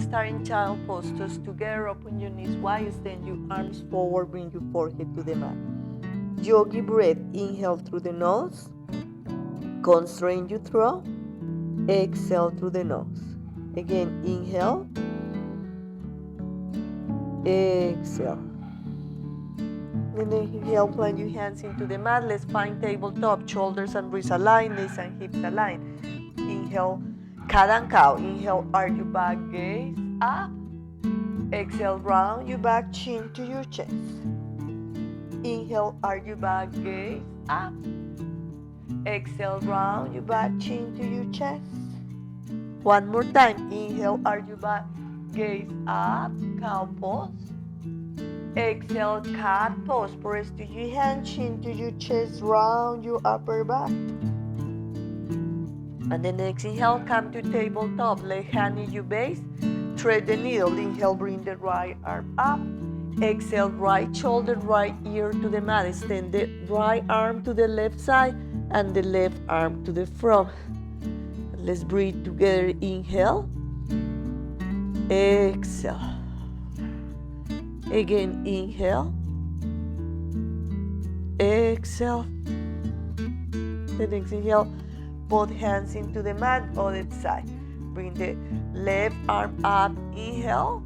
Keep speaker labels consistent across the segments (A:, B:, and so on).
A: start in child pose. Toes together, open your knees wide, extend your arms forward, bring your forehead to the mat. Yogi breath, inhale through the nose, constrain your throat, exhale through the nose. Again, inhale, exhale. Then inhale, plant your hands into the mat. Let's find tabletop, shoulders and wrists aligned, knees and hips aligned. Inhale, cat and cow. Inhale, arch your back, gaze up. Exhale, round your back, chin to your chest. Inhale, arch your back, gaze up. Exhale, round your back, chin to your chest. One more time. Inhale, arch your back, gaze up, cow pose. Exhale, cat pose. Press to your hand, chin to your chest, round your upper back. And then exhale, come to tabletop. Left hand in your base. Thread the needle. Inhale, bring the right arm up. Exhale, right shoulder, right ear to the mat. Extend the right arm to the left side and the left arm to the front. Let's breathe together. Inhale. Exhale. Again, inhale. Exhale. Then exhale. Both hands into the mat, other side. Bring the left arm up, inhale.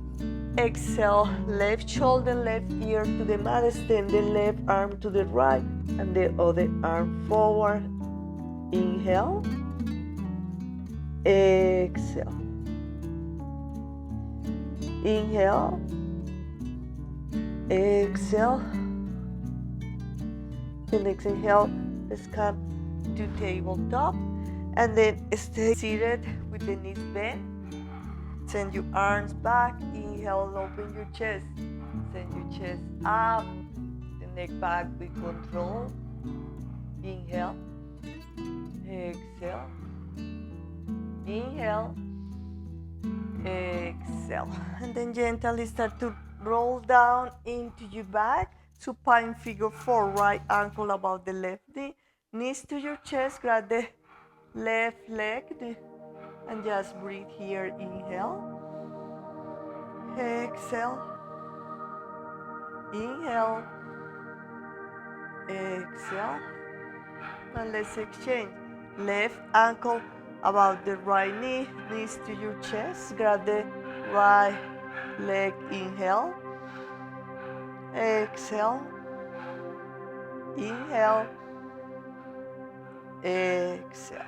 A: Exhale, left shoulder, left ear to the mat. Extend the left arm to the right and the other arm forward. Inhale. Exhale. Inhale. Exhale. Then exhale, let's come to tabletop. And then stay seated with the knees bent. Send your arms back. Inhale, open your chest. Send your chest up. The neck back with control. Inhale. Exhale. Inhale. Exhale. And then gently start to roll down into your back. Supine figure 4. Right ankle above the left knee. Knees to your chest. Grab the left leg and just breathe here. Inhale. Exhale. Inhale. Exhale. And let's exchange. Left ankle above the right knee. Knees to your chest. Grab the right leg. Inhale. Exhale. Inhale. Exhale.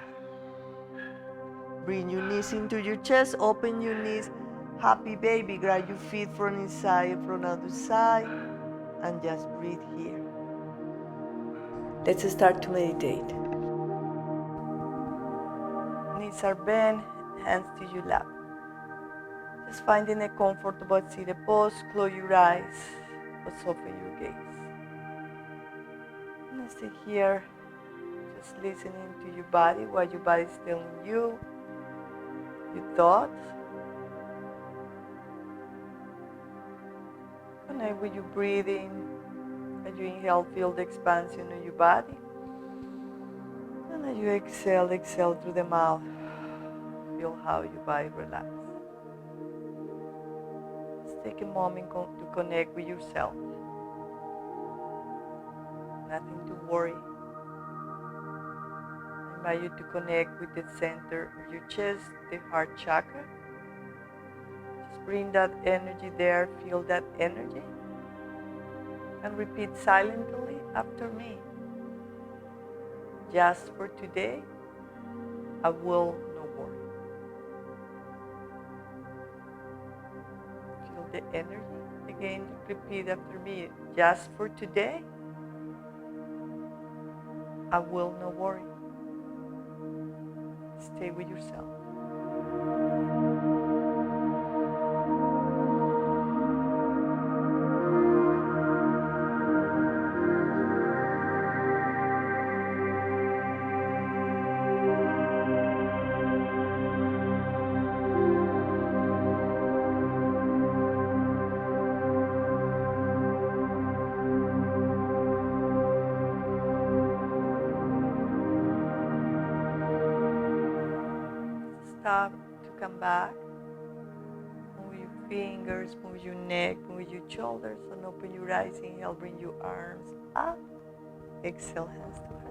A: Bring your knees into your chest. Open your knees. Happy baby. Grab your feet from inside and from other side. And just breathe here. Let's start to meditate. Knees are bent. Hands to your lap. Just finding a comfortable seated pose. Close your eyes. Or soften your gaze. And stay here. Just listening to your body, what your body is telling you, your thoughts. Connect with your breathing. As you inhale, feel the expansion of your body. And as you exhale, exhale through the mouth. Feel how your body relaxes. Just take a moment to connect with yourself. Nothing to worry. I invite you to connect with the center of your chest, the heart chakra. Just bring that energy there, feel that energy, and repeat silently after me. Just for today, I will not worry. Feel the energy. Again, repeat after me. Just for today, I will not worry. Stay with yourself. Stop to come back. fingers, move your neck, move your shoulders, and open your eyes. Inhale, bring your arms up. Exhale, hands to heart.